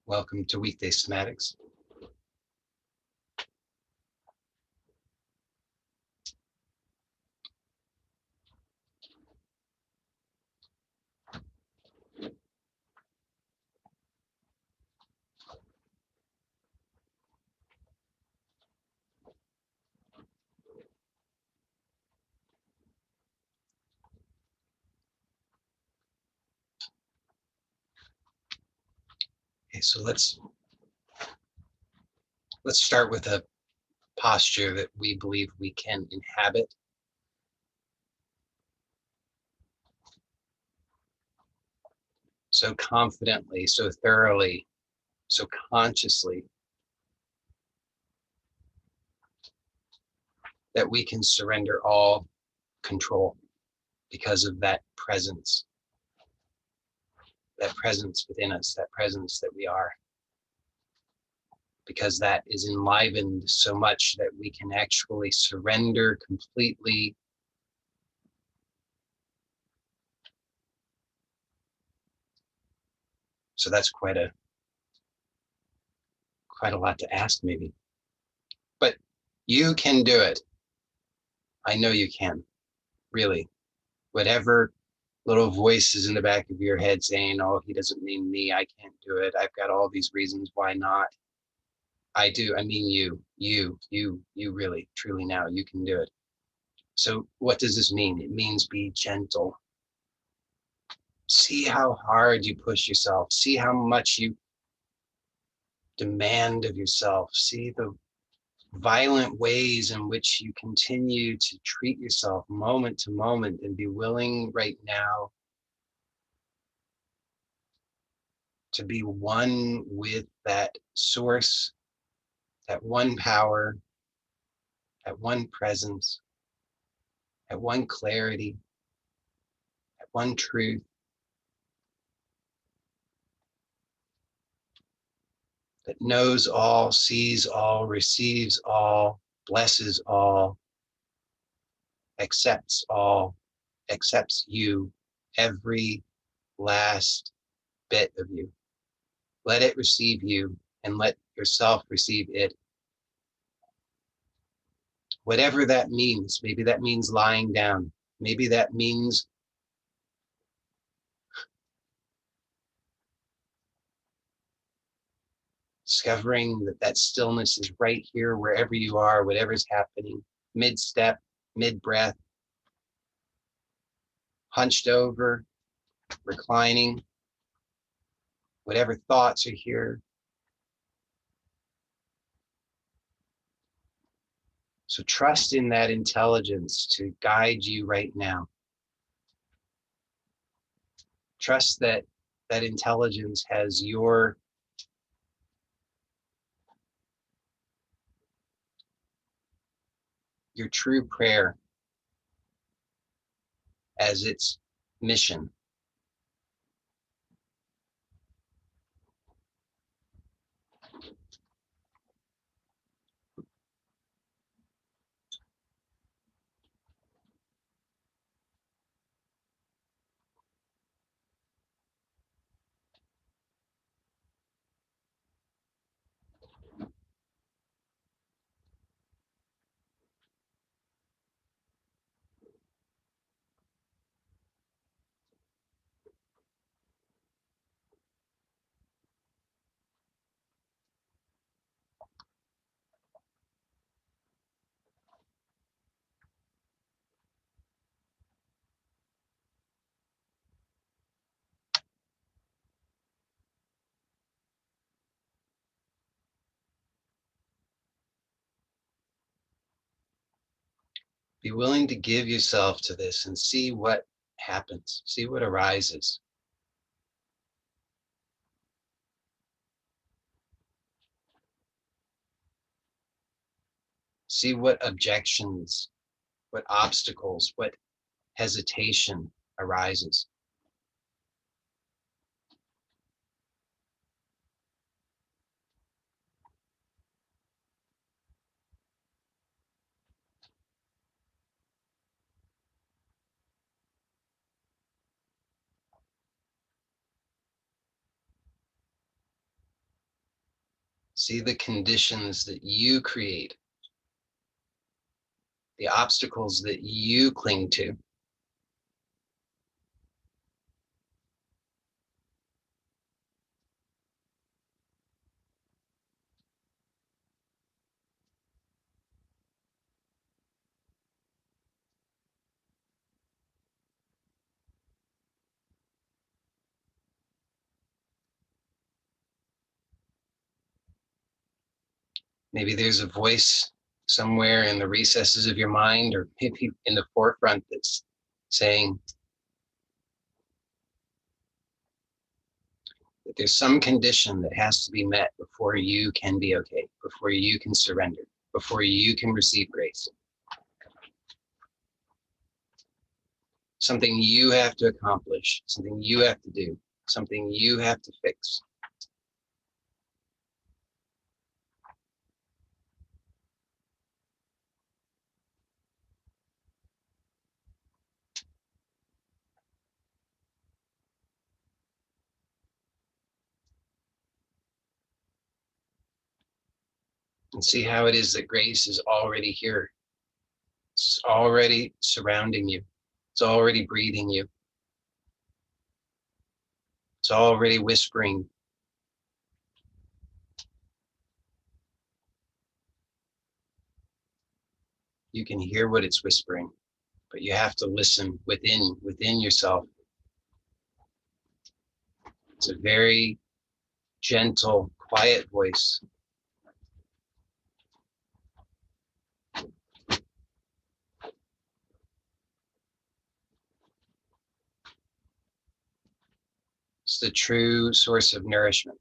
Welcome to Weekday Somatics. Okay, so let's start with a posture that we believe we can inhabit. So confidently, so thoroughly, so consciously that we can surrender all control because of that presence within us, that presence that we are, because that is enlivened so much that we can actually surrender completely. So that's quite a lot to ask, maybe. But you can do it. I know you can, really. Whatever little voices in the back of your head saying, oh, he doesn't mean me, I can't do it, I've got all these reasons why not. I do. I mean you really, truly now, you can do it. So what does this mean? It means be gentle. See how hard you push yourself. See how much you demand of yourself. See the violent ways in which you continue to treat yourself moment to moment, and be willing right now to be one with that source, that one power, that one presence, that one clarity, that one truth that knows all, sees all, receives all, blesses all, accepts you, every last bit of you. Let it receive you and let yourself receive it. Whatever that means, maybe that means lying down. Maybe that means discovering that that stillness is right here, wherever you are, whatever's happening, mid-step, mid-breath, hunched over, reclining, whatever thoughts are here. So trust in that intelligence to guide you right now. Trust that that intelligence has your true prayer as its mission. Be willing to give yourself to this and see what happens, see what arises. See what objections, what obstacles, what hesitation arises. See the conditions that you create, the obstacles that you cling to. Maybe there's a voice somewhere in the recesses of your mind, or maybe in the forefront, that's saying that there's some condition that has to be met before you can be okay, before you can surrender, before you can receive grace. Something you have to accomplish, something you have to do, something you have to fix. And see how it is that grace is already here. It's already surrounding you. It's already breathing you. It's already whispering. You can hear what it's whispering, but you have to listen within yourself. It's a very gentle, quiet voice. It's the true source of nourishment.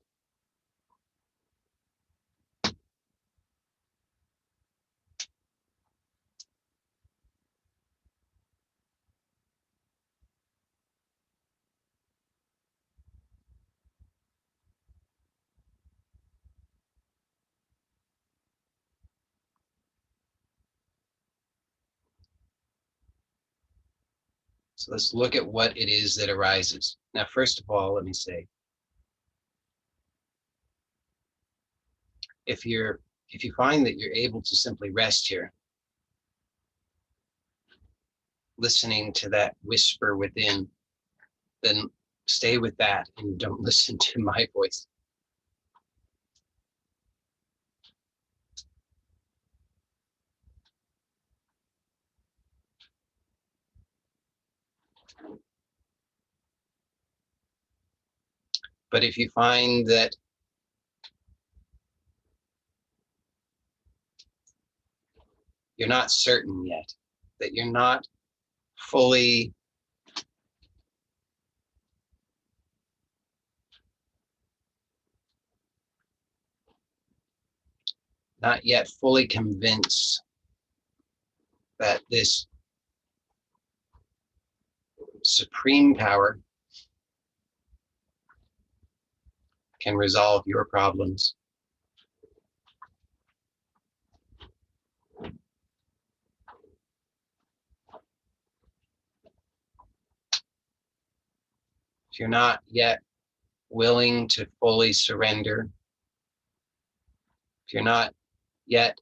So let's look at what it is that arises. Now, first of all, let me say, if you find that you're able to simply rest here, listening to that whisper within, then stay with that and don't listen to my voice. But if you find that you're not certain yet, that you're not fully not yet fully convinced that this supreme power can resolve your problems, if you're not yet willing to fully surrender, if you're not yet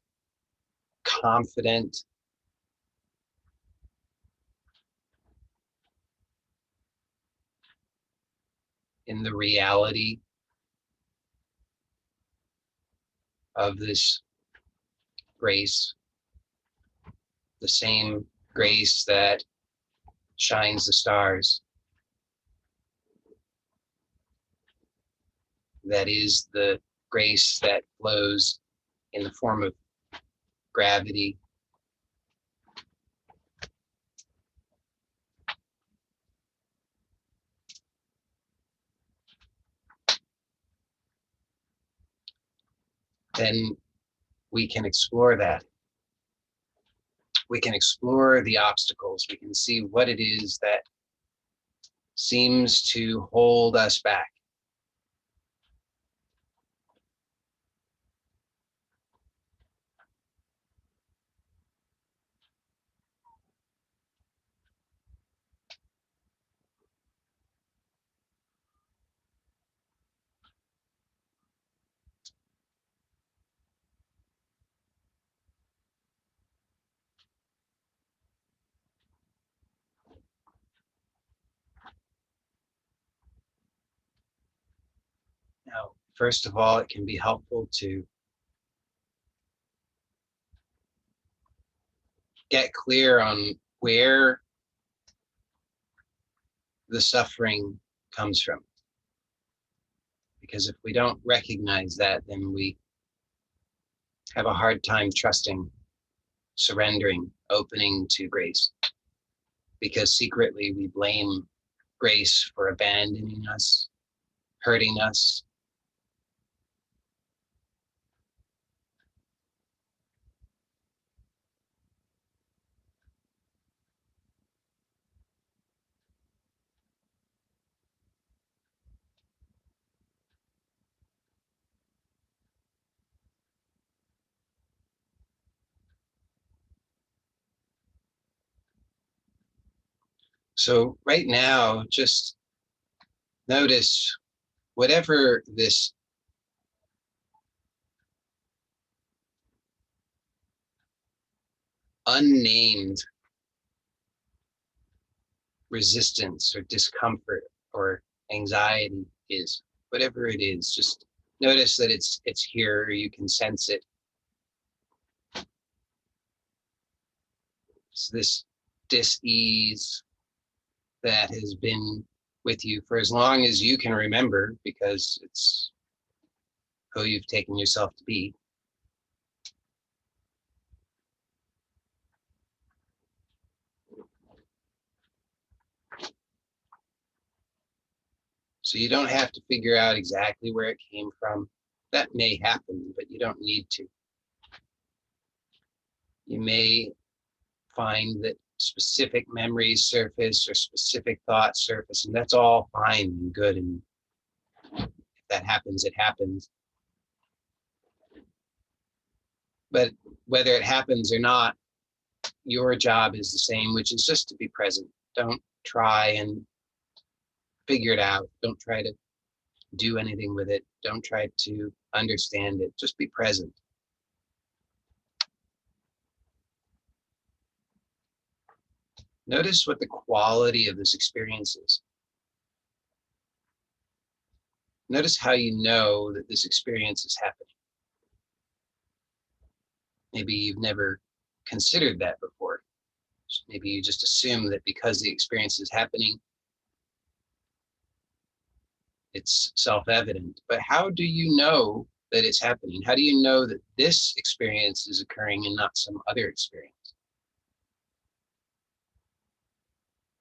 confident in the reality of this grace, the same grace that shines the stars, that is the grace that flows in the form of gravity, then we can explore that. We can explore the obstacles. We can see what it is that seems to hold us back. Now, first of all, it can be helpful to get clear on where the suffering comes from. Because if we don't recognize that, then we have a hard time trusting, surrendering, opening to grace. Because secretly we blame grace for abandoning us, hurting us. So right now, just notice whatever this unnamed resistance or discomfort or anxiety is, whatever it is, just notice that it's here, you can sense it. It's this dis-ease that has been with you for as long as you can remember, because it's who you've taken yourself to be. So you don't have to figure out exactly where it came from. That may happen, but you don't need to. You may find that specific memories surface or specific thoughts surface, and that's all fine and good. And if that happens, it happens. But whether it happens or not, your job is the same, which is just to be present. Don't try and figure it out. Don't try to do anything with it. Don't try to understand it. Just be present. Notice what the quality of this experience is. Notice how you know that this experience is happening. Maybe you've never considered that before. Maybe you just assume that because the experience is happening, it's self-evident. But how do you know that it's happening? How do you know that this experience is occurring and not some other experience?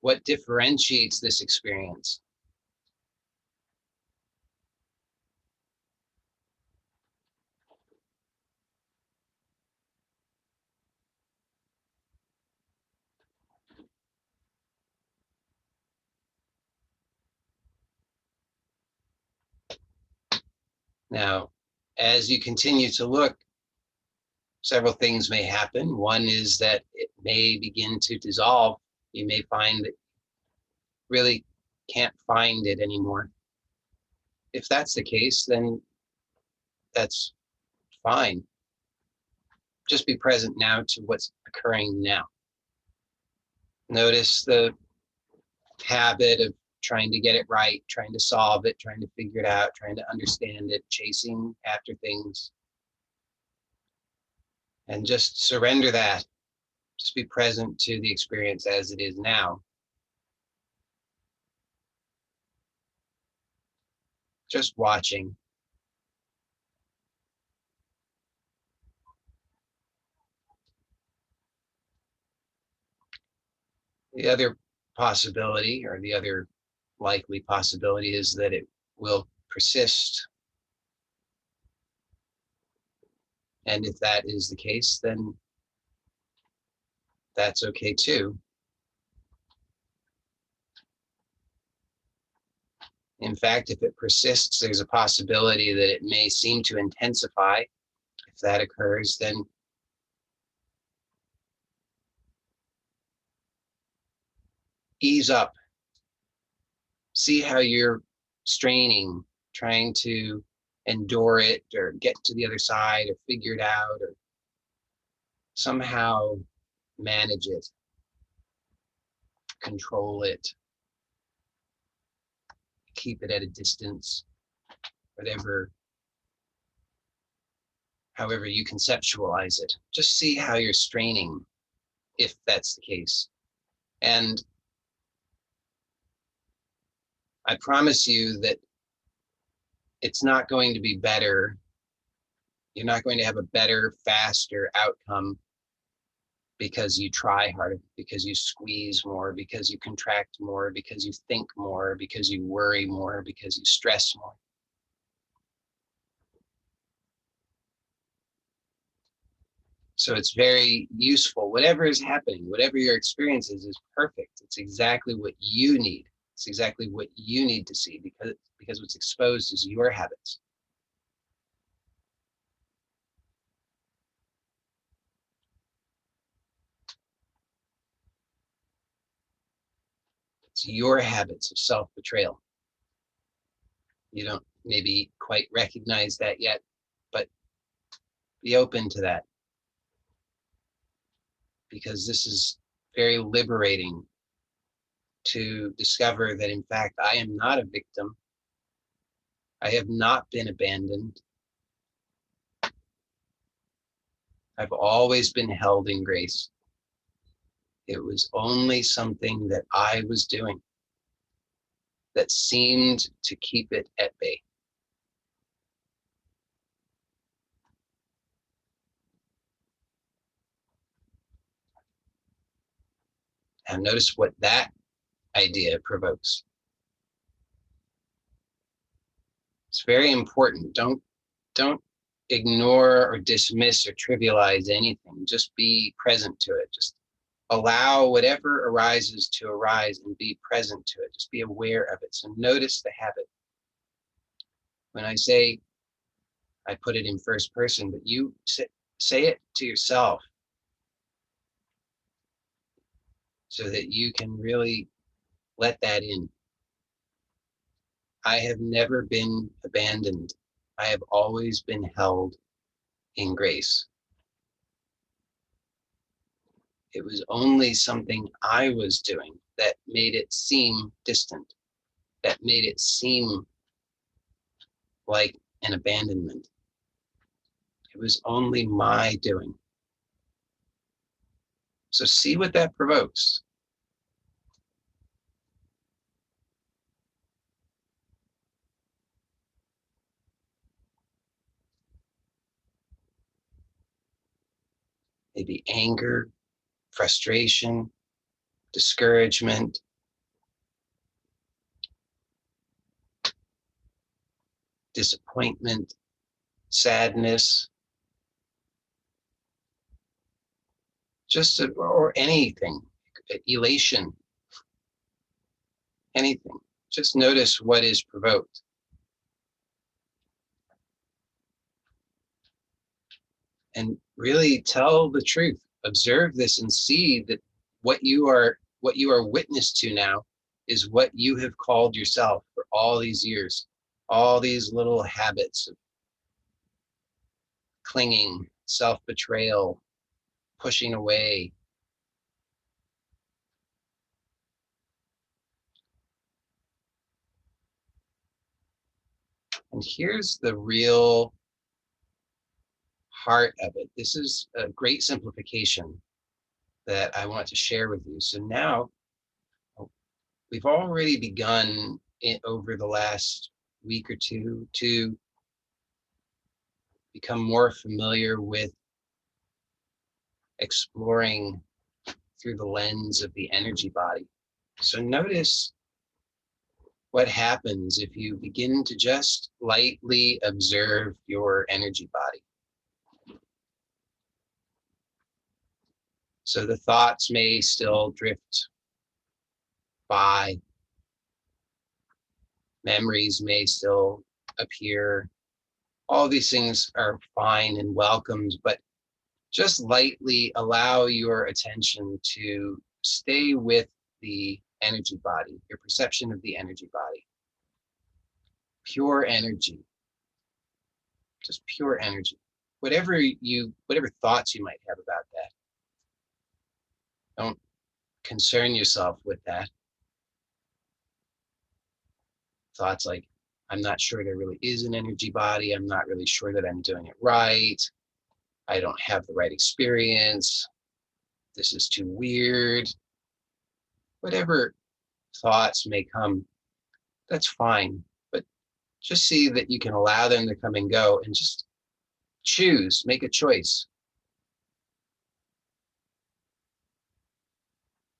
What differentiates this experience? Now, as you continue to look, several things may happen. One is that it may begin to dissolve. You may find that you really can't find it anymore. If that's the case, then that's fine. Just be present now to what's occurring now. Notice the habit of trying to get it right, trying to solve it, trying to figure it out, trying to understand it, chasing after things. And just surrender that. Just be present to the experience as it is now. Just watching. The other possibility, or the other likely possibility, is that it will persist. And if that is the case, then that's okay too. In fact, if it persists, there's a possibility that it may seem to intensify. If that occurs, then ease up. See how you're straining, trying to endure it or get to the other side or figure it out or somehow manage it, control it, keep it at a distance. whatever, however you conceptualize it. Just see how you're straining, if that's the case. And I promise you that it's not going to be better. You're not going to have a better, faster outcome because you try harder, because you squeeze more, because you contract more, because you think more, because you worry more, because you stress more. So it's very useful. Whatever is happening, whatever your experience is perfect. It's exactly what you need. It's exactly what you need to see, because what's exposed is your habits. It's your habits of self-betrayal. You don't maybe quite recognize that yet, but be open to that, because this is very liberating to discover that, in fact, I am not a victim. I have not been abandoned. I've always been held in grace. It was only something that I was doing that seemed to keep it at bay. And notice what that idea provokes. It's very important. Don't ignore or dismiss or trivialize anything. Just be present to it. Just allow whatever arises to arise and be present to it. Just be aware of it. So notice the habit. When I say, I put it in first person, but you say it to yourself so that you can really let that in. I have never been abandoned. I have always been held in grace. It was only something I was doing that made it seem distant, that made it seem like an abandonment. It was only my doing. So see what that provokes. Maybe anger, frustration, discouragement, disappointment, sadness, or anything, elation, anything. Just notice what is provoked. And really tell the truth. Observe this and see that what you are witness to now is what you have called yourself for all these years. All these little habits of clinging, self-betrayal, pushing away. And here's the real heart of it. This is a great simplification that I want to share with you. So now we've already begun over the last week or two to become more familiar with exploring through the lens of the energy body. So notice what happens if you begin to just lightly observe your energy body. So the thoughts may still drift by, memories may still appear. All these things are fine and welcomed, but just lightly allow your attention to stay with the energy body, your perception of the energy body. Pure energy, just pure energy. Whatever thoughts you might have about that, don't concern yourself with that. Thoughts like, I'm not sure there really is an energy body. I'm not really sure that I'm doing it right. I don't have the right experience. This is too weird. Whatever thoughts may come, that's fine. But just see that you can allow them to come and go and just choose, make a choice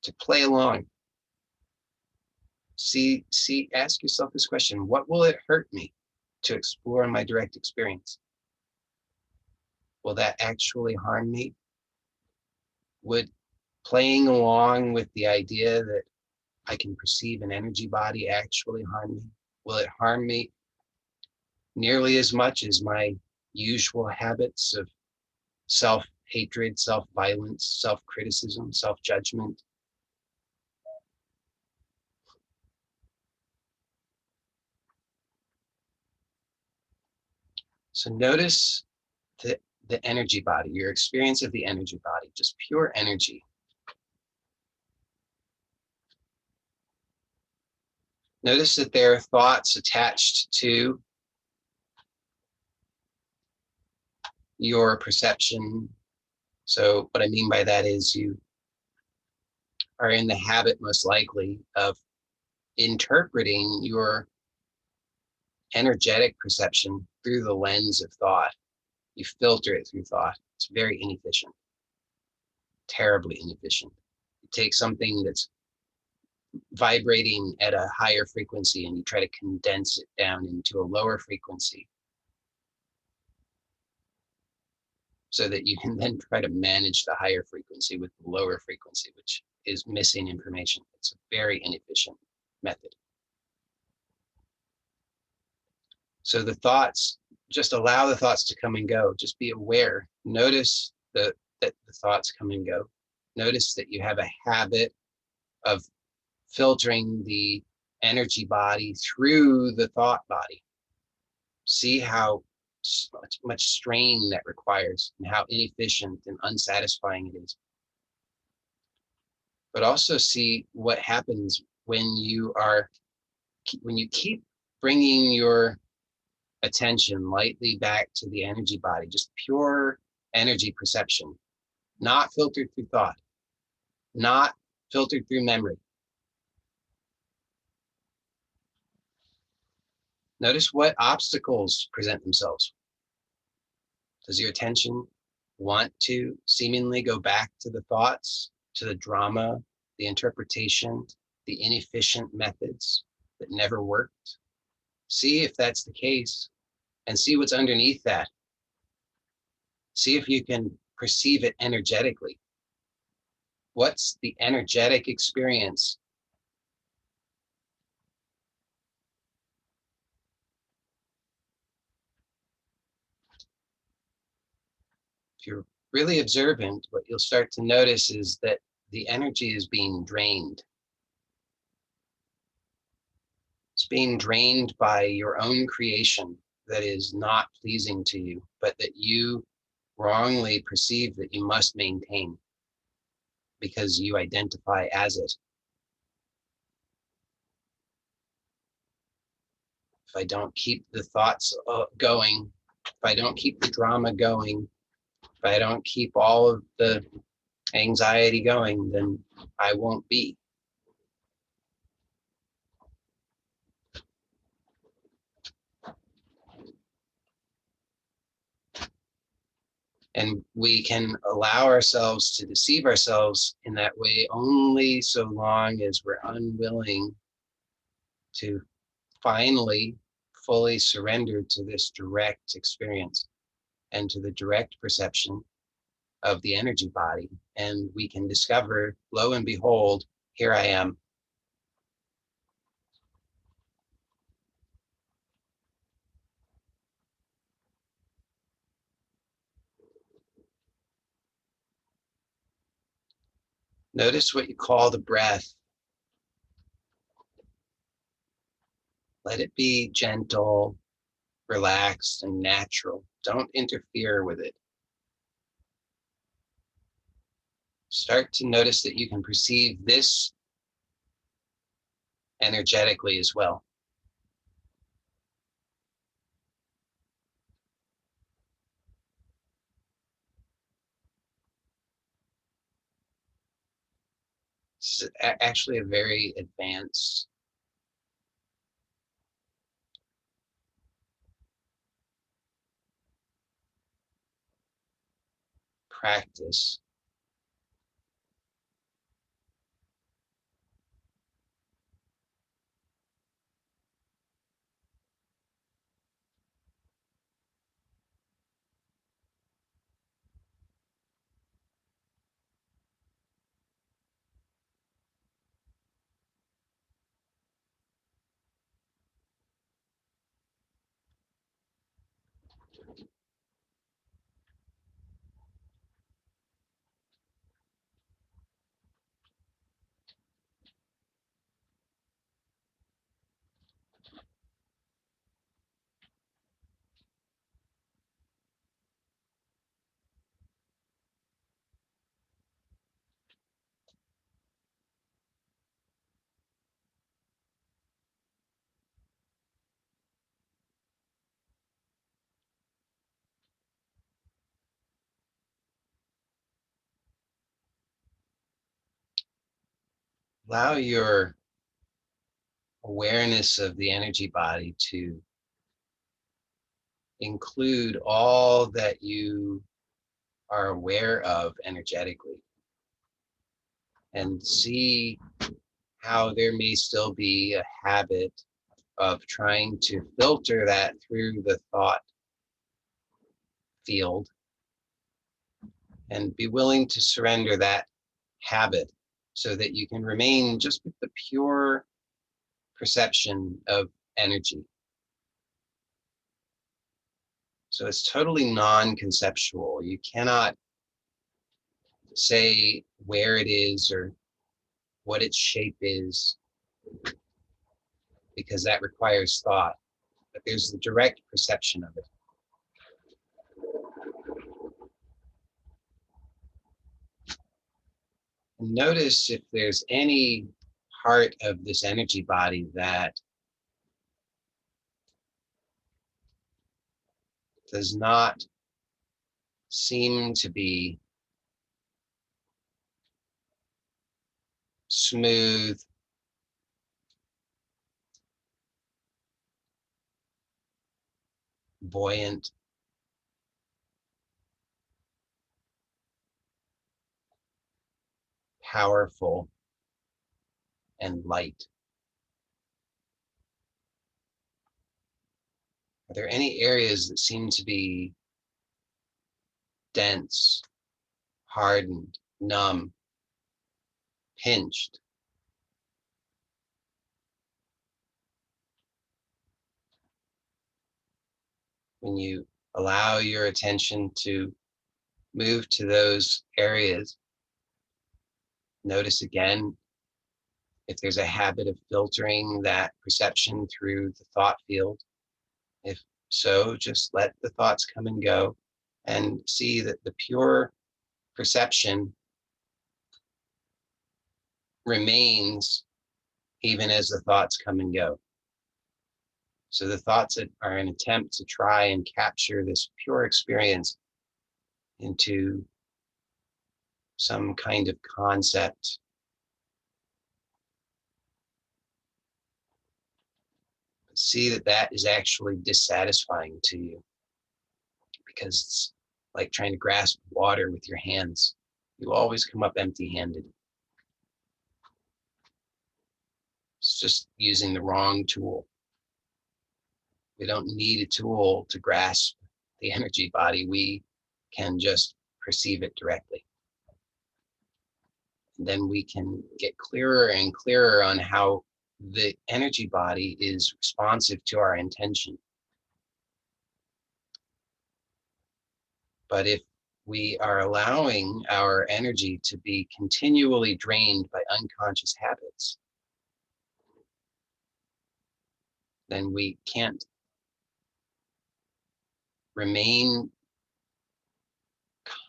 to play along. Ask yourself this question: what will it hurt me to explore my direct experience? Will that actually harm me? Would playing along with the idea that I can perceive an energy body actually harm me? Will it harm me nearly as much as my usual habits of self-hatred, self-violence, self-criticism, self-judgment? So notice the energy body, your experience of the energy body, just pure energy. Notice that there are thoughts attached to your perception. So what I mean by that is you are in the habit, most likely, of interpreting your energetic perception through the lens of thought. You filter it through thought. It's very inefficient, terribly inefficient. You take something that's vibrating at a higher frequency and you try to condense it down into a lower frequency so that you can then try to manage the higher frequency with the lower frequency, which is missing information. It's a very inefficient method. So the thoughts, just allow the thoughts to come and go. Just be aware. Notice that the thoughts come and go. Notice that you have a habit of filtering the energy body through the thought body. See how much strain that requires and how inefficient and unsatisfying it is. But also see what happens when you keep bringing your attention lightly back to the energy body, just pure energy perception, not filtered through thought, not filtered through memory. Notice what obstacles present themselves. Does your attention want to seemingly go back to the thoughts, to the drama, the interpretation, the inefficient methods that never worked? See if that's the case and see what's underneath that. See if you can perceive it energetically. What's the energetic experience? If you're really observant, what you'll start to notice is that the energy is being drained. It's being drained by your own creation that is not pleasing to you, but that you wrongly perceive that you must maintain because you identify as it. If I don't keep the thoughts going, if I don't keep the drama going, if I don't keep all of the anxiety going, then I won't be. And we can allow ourselves to deceive ourselves in that way only so long as we're unwilling to finally fully surrender to this direct experience and to the direct perception of the energy body. And we can discover, lo and behold, here I am. Notice what you call the breath. Let it be gentle, relaxed, and natural. Don't interfere with it. Start to notice that you can perceive this energetically as well. It's actually a very advanced practice. Allow your awareness of the energy body to include all that you are aware of energetically, and see how there may still be a habit of trying to filter that through the thought field, and be willing to surrender that habit so that you can remain just with the pure perception of energy. So it's totally non-conceptual. You cannot say where it is or what its shape is, because that requires thought. But there's the direct perception of it. And notice if there's any part of this energy body that does not seem to be smooth, buoyant, powerful, and light. Are there any areas that seem to be dense, hardened, numb, pinched? When you allow your attention to move to those areas, notice again if there's a habit of filtering that perception through the thought field. If so, just let the thoughts come and go, and see that the pure perception remains even as the thoughts come and go. So the thoughts that are an attempt to try and capture this pure experience into some kind of concept, see that that is actually dissatisfying to you, because it's like trying to grasp water with your hands. You always come up empty-handed. It's just using the wrong tool. We don't need a tool to grasp the energy body. We can just perceive it directly. And then we can get clearer and clearer on how the energy body is responsive to our intention. But if we are allowing our energy to be continually drained by unconscious habits, then we can't remain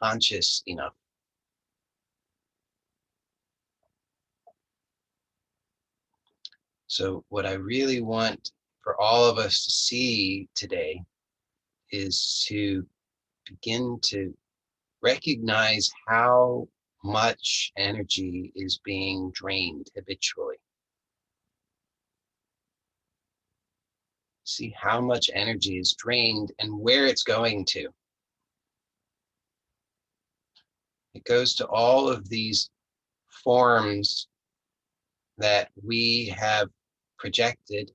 conscious enough. So what I really want for all of us to see today is to begin to recognize how much energy is being drained habitually. See how much energy is drained and where it's going to. It goes to all of these forms that we have projected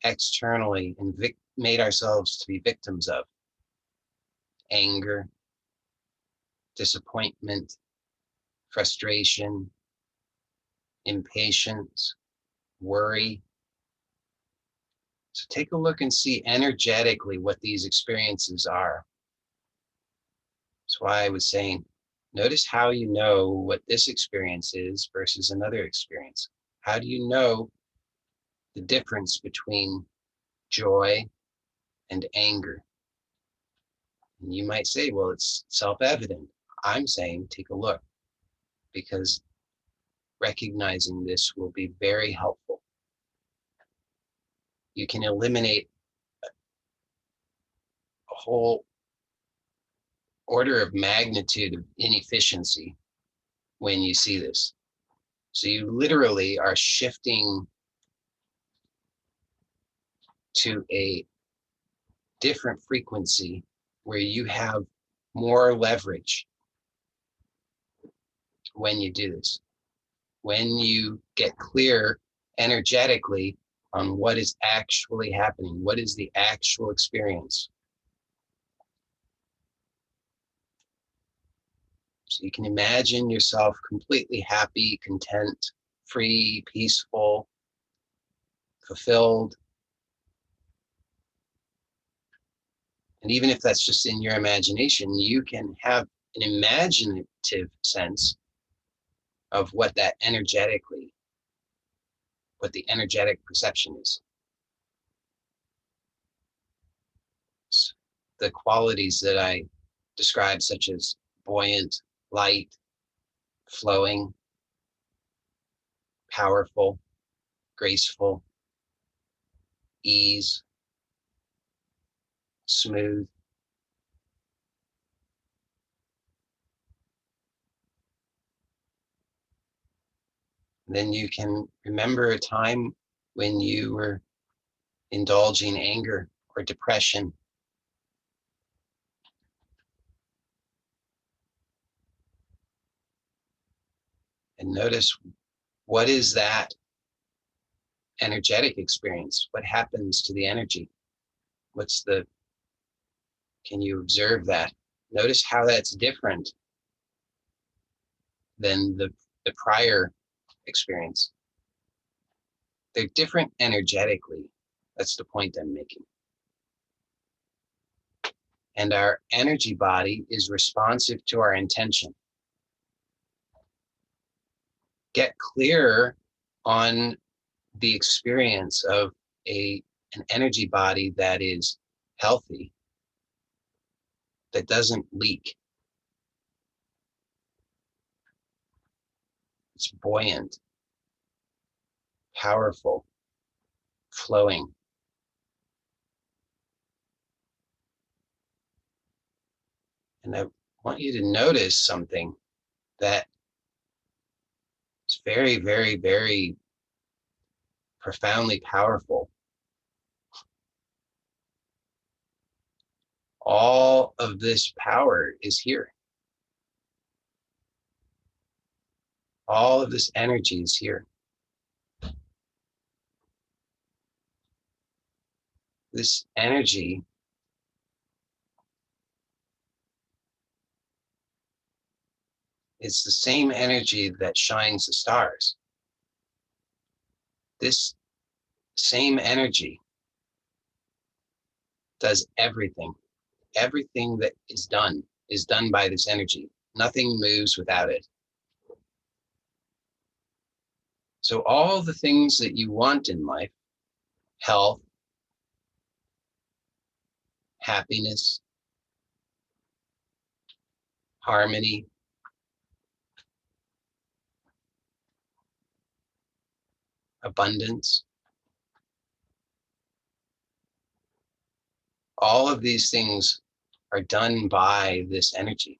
externally and made ourselves to be victims of. Anger, disappointment, frustration, impatience, worry. So take a look and see energetically what these experiences are. That's why I was saying, notice how you know what this experience is versus another experience. How do you know the difference between joy and anger? And you might say, well, it's self-evident. I'm saying, take a look, because recognizing this will be very helpful. You can eliminate a whole order of magnitude of inefficiency when you see this. So you literally are shifting to a different frequency where you have more leverage when you do this. When you get clear energetically on what is actually happening, what is the actual experience. So you can imagine yourself completely happy, content, free, peaceful, fulfilled. And even if that's just in your imagination, you can have an imaginative sense of what that energetically, what the energetic perception is. The qualities that I described, such as buoyant, light, flowing, powerful, graceful, ease, smooth. Then you can remember a time when you were indulging anger or depression. And notice, what is that energetic experience? What happens to the energy? Can you observe that? Notice how that's different than the prior experience. They're different energetically. That's the point I'm making. And our energy body is responsive to our intention. Get clear on the experience of an energy body that is healthy, that doesn't leak. It's buoyant, powerful, flowing. And I want you to notice something that is very, very, very profoundly powerful. All of this power is here. All of this energy is here. This energy is the same energy that shines the stars. This same energy does everything. Everything that is done by this energy. Nothing moves without it. So all the things that you want in life, health, happiness, harmony, abundance, all of these things are done by this energy.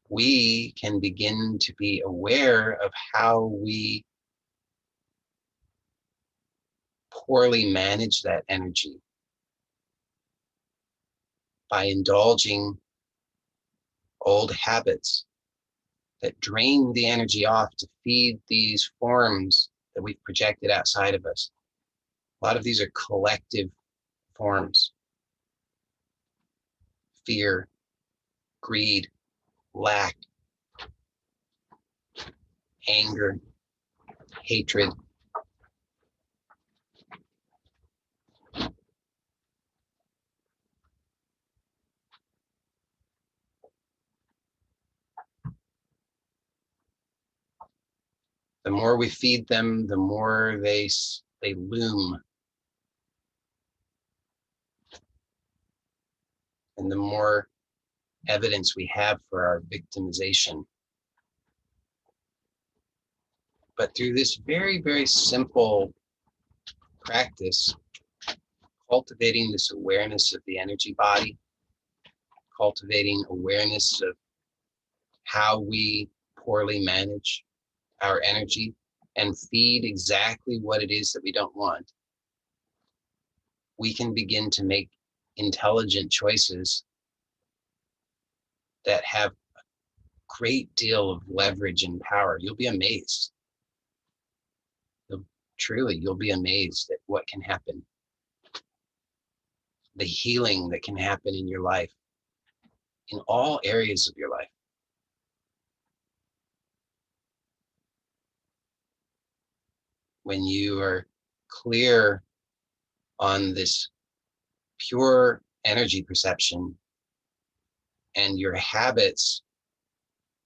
We can begin to be aware of how we poorly manage that energy by indulging old habits that drain the energy off to feed these forms that we've projected outside of us. A lot of these are collective forms: fear, greed, lack, anger, hatred. The more we feed them, the more they loom, and the more evidence we have for our victimization. But through this very, very simple practice, cultivating this awareness of the energy body, cultivating awareness of how we poorly manage our energy and feed exactly what it is that we don't want, we can begin to make intelligent choices that have a great deal of leverage and power. You'll be amazed. You'll be amazed at what can happen. The healing that can happen in your life, in all areas of your life. When you are clear on this pure energy perception and your habits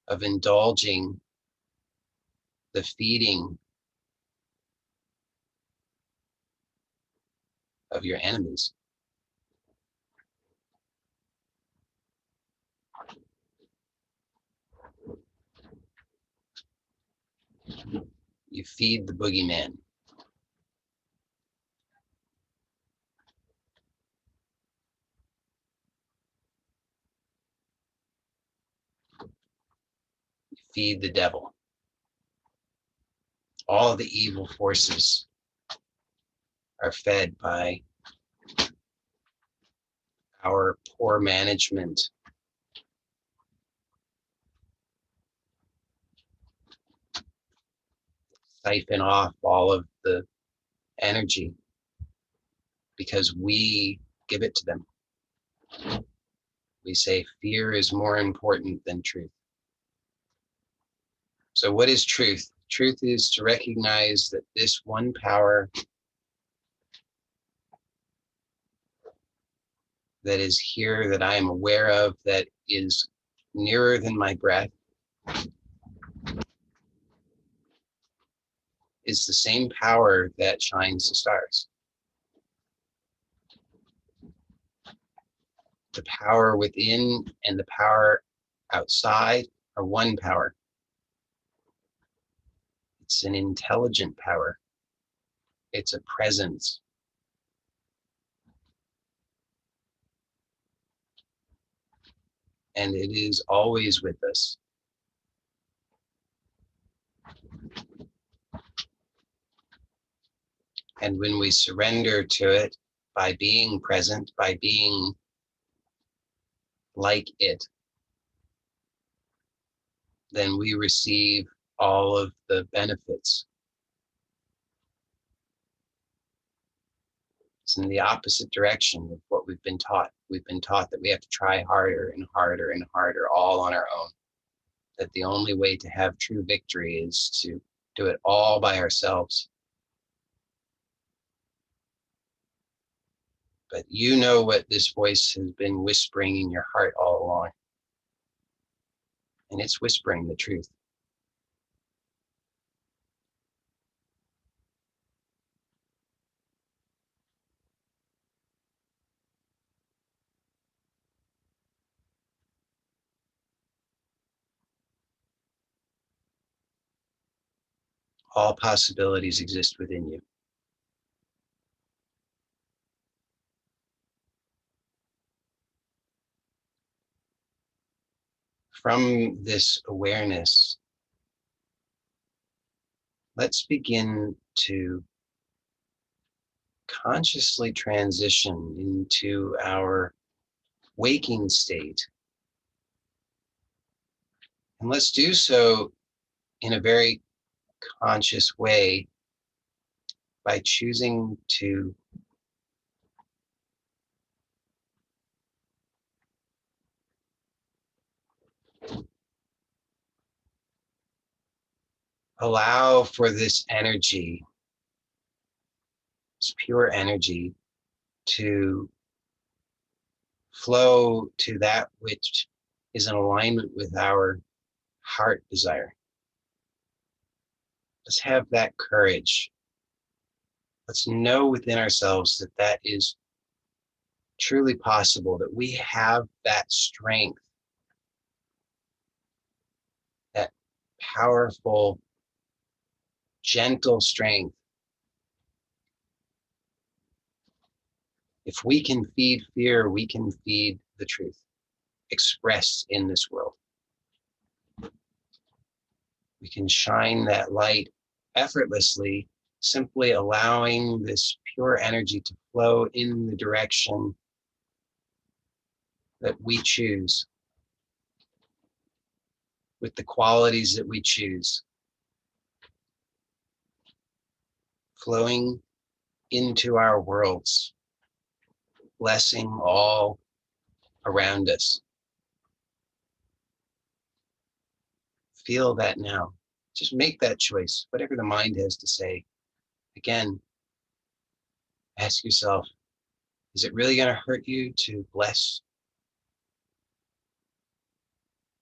of indulging the feeding of your enemies, you feed the boogeyman. You feed the devil. All the evil forces are fed by our poor management siphon off all of the energy because we give it to them. We say fear is more important than truth. So what is truth? Truth is to recognize that this one power that is here, that I am aware of, that is nearer than my breath, is the same power that shines the stars. The power within and the power outside are one power. It's an intelligent power. It's a presence. And it is always with us. And when we surrender to it by being present, by being like it, then we receive all of the benefits. It's in the opposite direction of what we've been taught. We've been taught that we have to try harder and harder and harder all on our own. That the only way to have true victory is to do it all by ourselves. But you know what this voice has been whispering in your heart all along. And it's whispering the truth. All possibilities exist within you. from this awareness, let's begin to consciously transition into our waking state. And let's do so in a very conscious way by choosing to allow for this energy, this pure energy, to flow to that which is in alignment with our heart desire. Let's have that courage. Let's know within ourselves that that is truly possible, that we have that strength, that powerful, gentle strength. If we can feed fear, we can feed the truth expressed in this world. We can shine that light effortlessly, simply allowing this pure energy to flow in the direction that we choose, with the qualities that we choose, flowing into our worlds, blessing all around us. Feel that now. Just make that choice, whatever the mind has to say. Again, ask yourself, is it really going to hurt you to bless?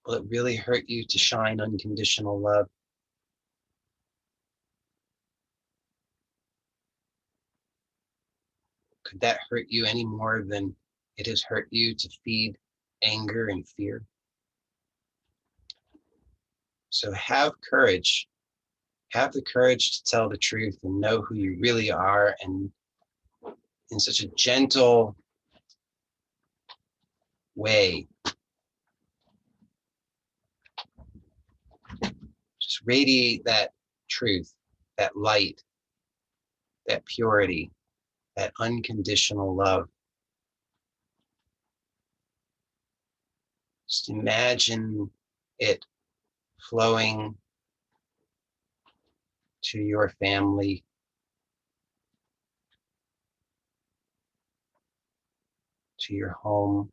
Will it really hurt you to shine unconditional love? Could that hurt you any more than it has hurt you to feed anger and fear? So have courage. Have the courage to tell the truth and know who you really are, and in such a gentle way, just radiate that truth, that light, that purity, that unconditional love. Just imagine it flowing to your family, to your home,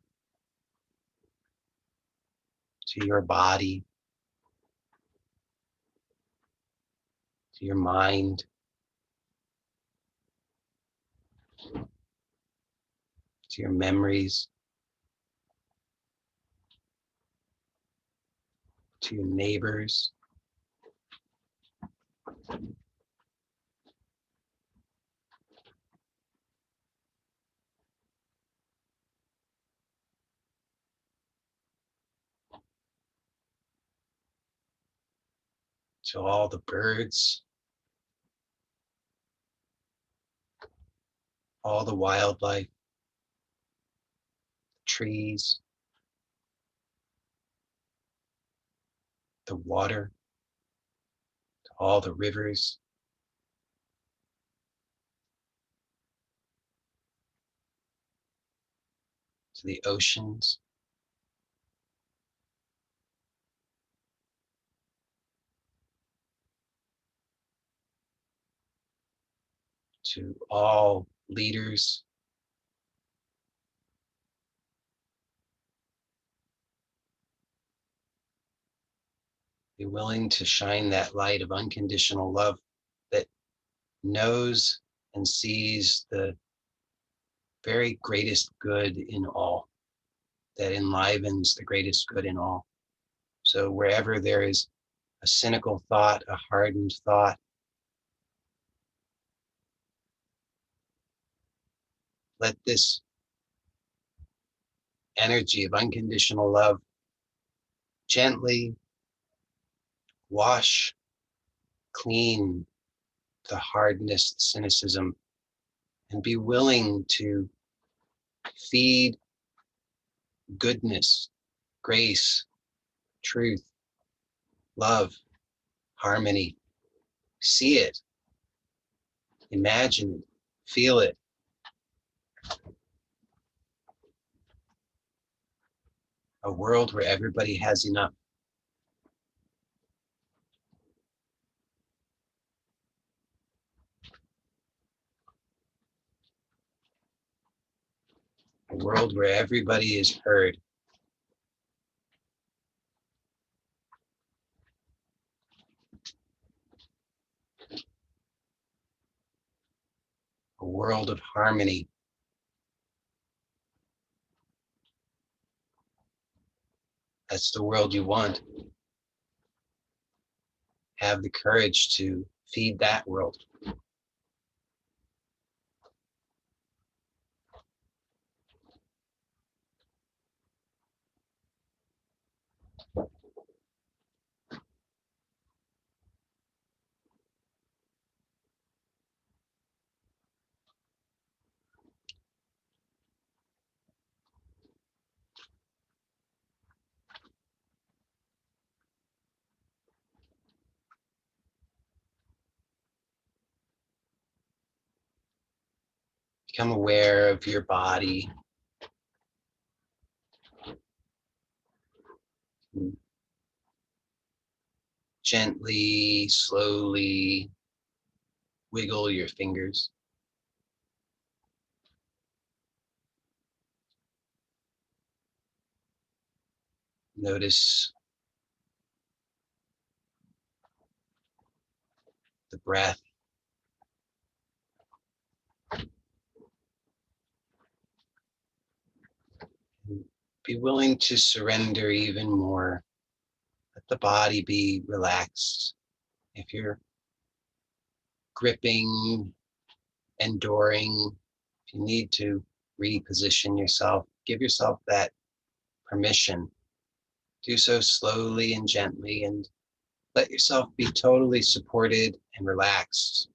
to your body, to your mind, to your memories, to your neighbors, to all the birds, all the wildlife, trees, the water, to all the rivers, to the oceans, to all leaders, be willing to shine that light of unconditional love that knows and sees the very greatest good in all, that enlivens the greatest good in all. So wherever there is a cynical thought, a hardened thought, let this energy of unconditional love gently wash clean the hardness, the cynicism, and be willing to feed goodness, grace, truth, love, harmony. See it, imagine it, feel it. A world where everybody has enough. A world where everybody is heard. A world of harmony. That's the world you want. Have the courage to feed that world. Become aware of your body. Gently, slowly wiggle your fingers. Notice the breath. Be willing to surrender even more. Let the body be relaxed. If you're gripping, enduring, if you need to reposition yourself, give yourself that permission. Do so slowly and gently, and let yourself be totally supported and relaxed.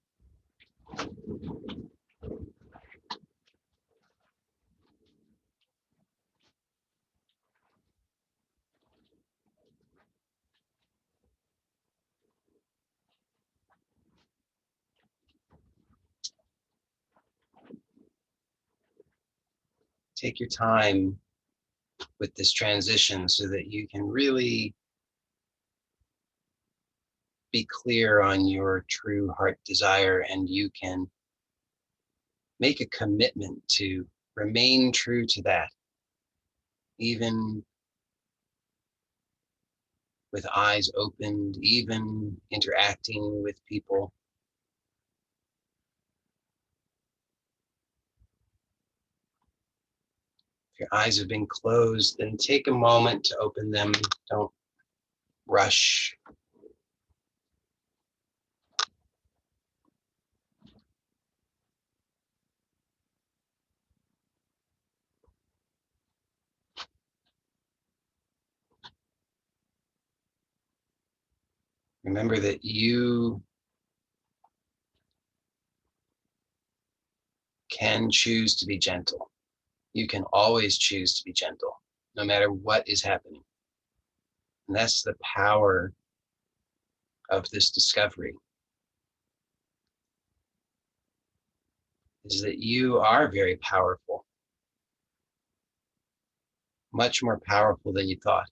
Take your time with this transition so that you can really be clear on your true heart desire, and you can make a commitment to remain true to that, even with eyes opened, even interacting with people. If your eyes have been closed, then take a moment to open them. Don't rush. Remember that you can choose to be gentle. You can always choose to be gentle, no matter what is happening. And that's the power of this discovery, is that you are very powerful, much more powerful than you thought.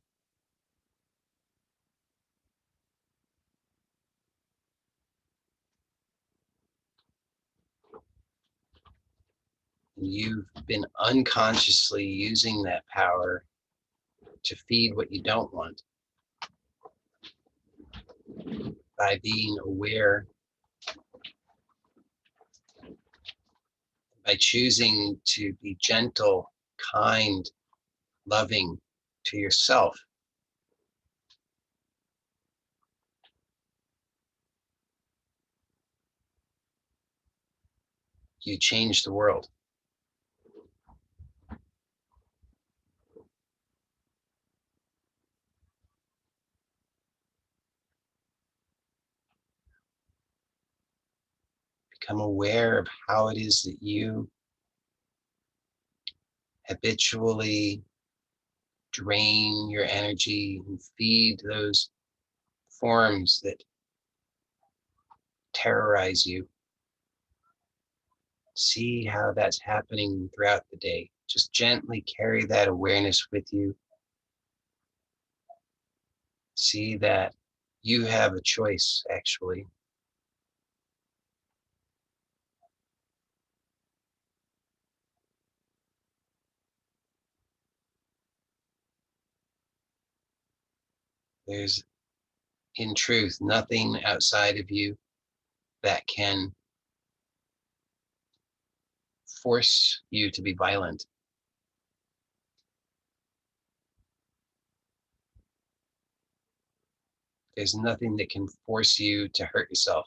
And you've been unconsciously using that power to feed what you don't want by being aware, by choosing to be gentle, kind, loving to yourself. You change the world. Become aware of how it is that you habitually drain your energy and feed those forms that terrorize you. See how that's happening throughout the day. Just gently carry that awareness with you. See that you have a choice, actually. There's, in truth, nothing outside of you that can force you to be violent. There's nothing that can force you to hurt yourself.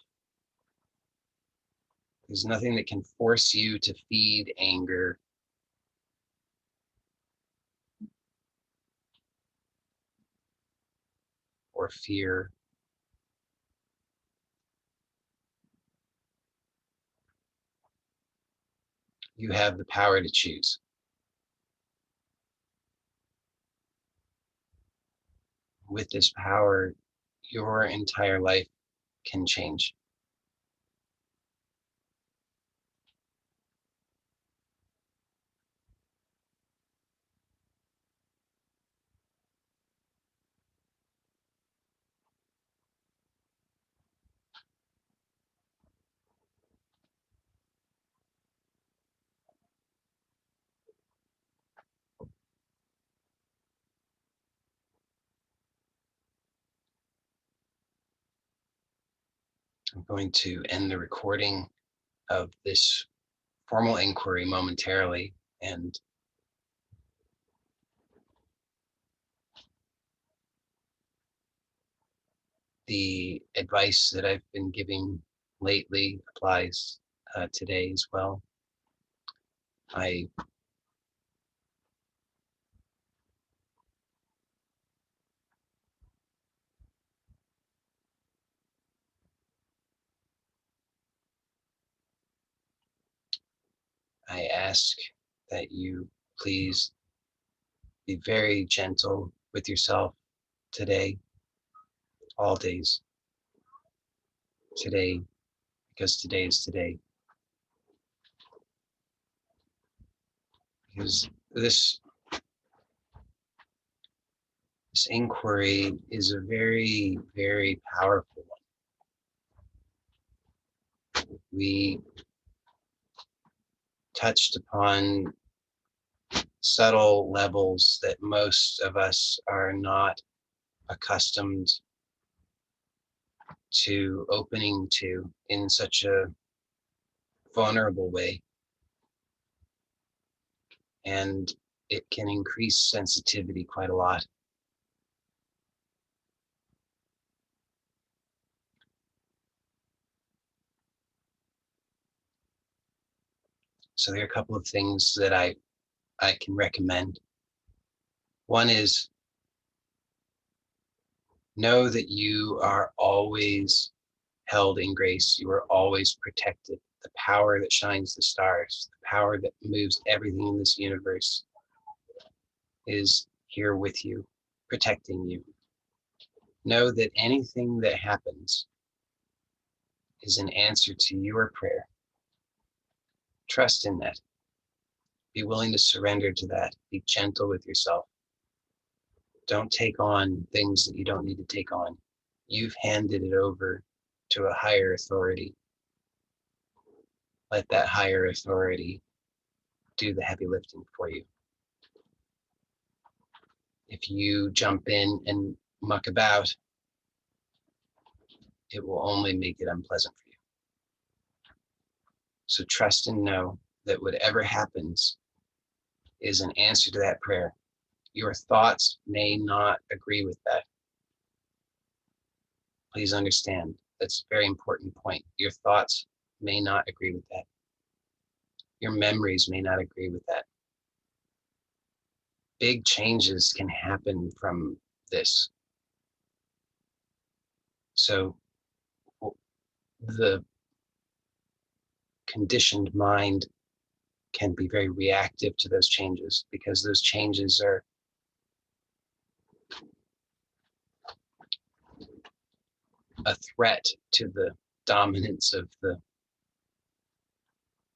There's nothing that can force you to feed anger or fear. You have the power to choose. With this power, your entire life can change. I'm going to end the recording of this formal inquiry momentarily, and the advice that I've been giving lately applies today as well. I ask that you please be very gentle with yourself today, all days, today, because today is today. Because this inquiry is a very, very powerful one. We touched upon subtle levels that most of us are not accustomed to opening to in such a vulnerable way. And it can increase sensitivity quite a lot. So there are a couple of things that I can recommend. One is, know that you are always held in grace. You are always protected. The power that shines the stars, the power that moves everything in this universe is here with you, protecting you. Know that anything that happens is an answer to your prayer. Trust in that. Be willing to surrender to that. Be gentle with yourself. Don't take on things that you don't need to take on. You've handed it over to a higher authority. Let that higher authority do the heavy lifting for you. If you jump in and muck about, it will only make it unpleasant for you. So trust and know that whatever happens is an answer to that prayer. Your thoughts may not agree with that. Please understand, that's a very important point. Your thoughts may not agree with that. Your memories may not agree with that. Big changes can happen from this. So the conditioned mind can be very reactive to those changes because those changes are a threat to the dominance of the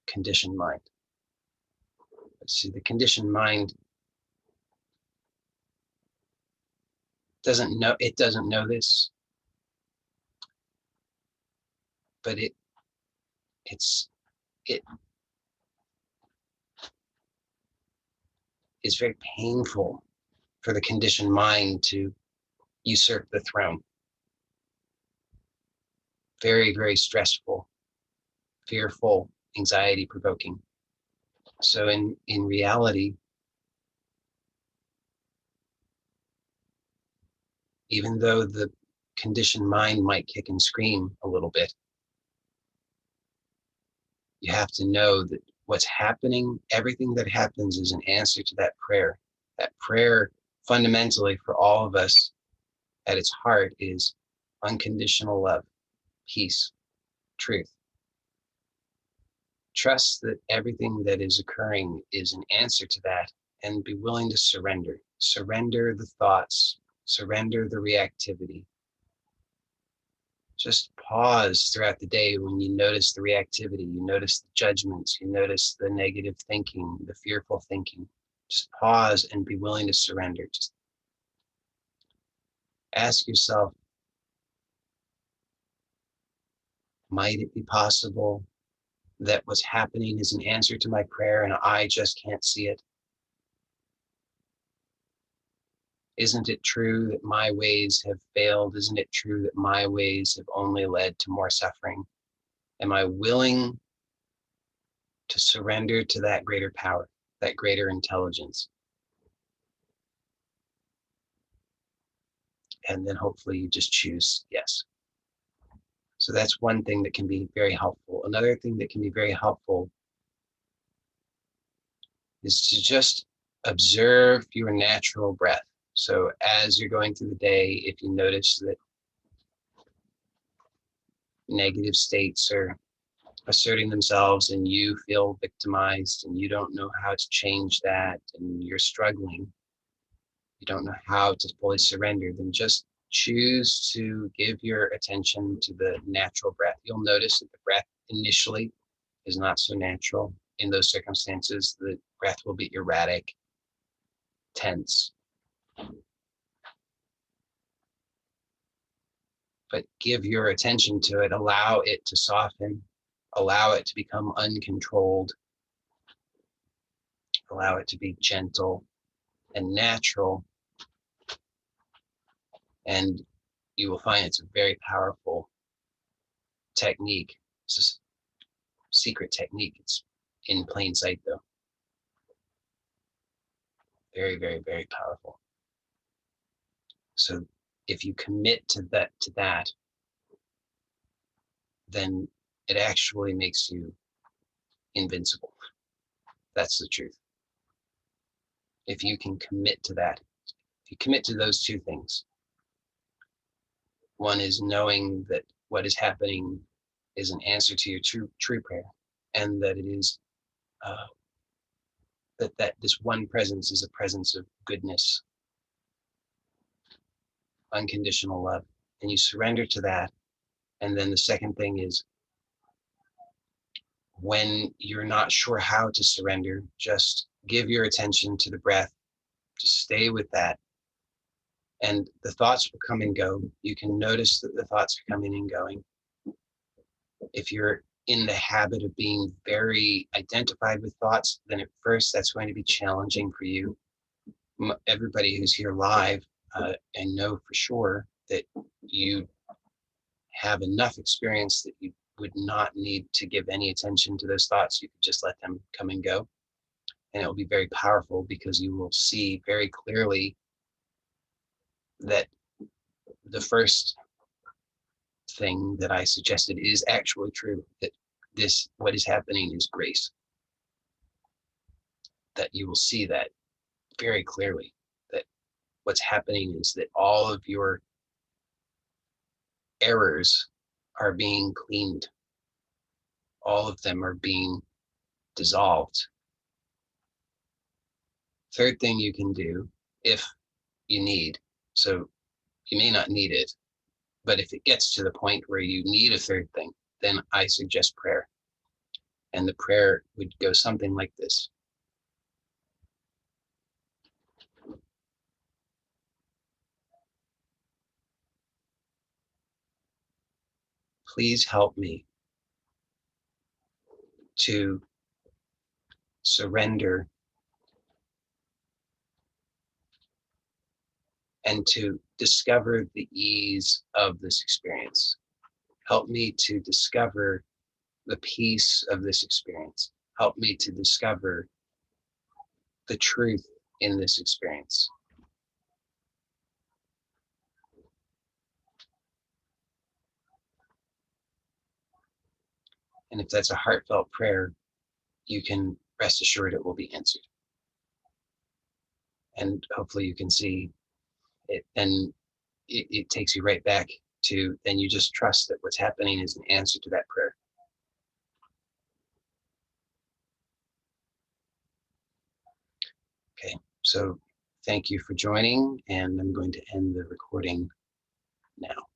conditioned mind. See, the conditioned mind doesn't know this, but it is very painful for the conditioned mind to usurp the throne. Very, very stressful, fearful, anxiety provoking. So in reality, even though the conditioned mind might kick and scream a little bit, you have to know that what's happening, everything that happens is an answer to that prayer. That prayer fundamentally for all of us at its heart is unconditional love, peace, truth. Trust that everything that is occurring is an answer to that, and be willing to surrender. Surrender the thoughts, surrender the reactivity. Just pause throughout the day when you notice the reactivity, you notice the judgments, you notice the negative thinking, the fearful thinking. Just pause and be willing to surrender. Just ask yourself, might it be possible that what's happening is an answer to my prayer and I just can't see it? Isn't it true that my ways have failed? Isn't it true that my ways have only led to more suffering? Am I willing to surrender to that greater power, that greater intelligence? And then hopefully you just choose yes. So that's one thing that can be very helpful. Another thing that can be very helpful is to just observe your natural breath. So as you're going through the day, if you notice that negative states are asserting themselves and you feel victimized and you don't know how to change that and you're struggling, you don't know how to fully surrender, then just choose to give your attention to the natural breath. You'll notice that the breath initially is not so natural. In those circumstances, the breath will be erratic, tense. But give your attention to it, allow it to soften, allow it to become uncontrolled, allow it to be gentle and natural. And you will find it's a very powerful technique. It's a secret technique. It's in plain sight, though. Very, very, very powerful. So if you commit to that, then it actually makes you invincible. That's the truth. If you can commit to that, if you commit to those two things, one is knowing that what is happening is an answer to your true prayer, and that it is that this one presence is a presence of goodness, unconditional love, and you surrender to that. And then the second thing is, when you're not sure how to surrender, just give your attention to the breath. Just stay with that. And the thoughts will come and go. You can notice that the thoughts are coming and going. If you're in the habit of being very identified with thoughts, then at first that's going to be challenging for you. Everybody who's here live, I know for sure that you have enough experience that you would not need to give any attention to those thoughts. You could just let them come and go. And it will be very powerful because you will see very clearly that the first thing that I suggested is actually true, that what is happening is grace. That you will see that very clearly, that what's happening is that all of your errors are being cleaned. All of them are being dissolved. Third thing you can do, if you need, so you may not need it, But if it gets to the point where you need a third thing, then I suggest prayer. And the prayer would go something like this. Please help me to surrender and to discover the ease of this experience. Help me to discover the peace of this experience. Help me to discover the truth in this experience. And if that's a heartfelt prayer, you can rest assured it will be answered. And hopefully you can see it, and it takes you right back to, then you just trust that what's happening is an answer to that prayer. Okay, so thank you for joining, and I'm going to end the recording now.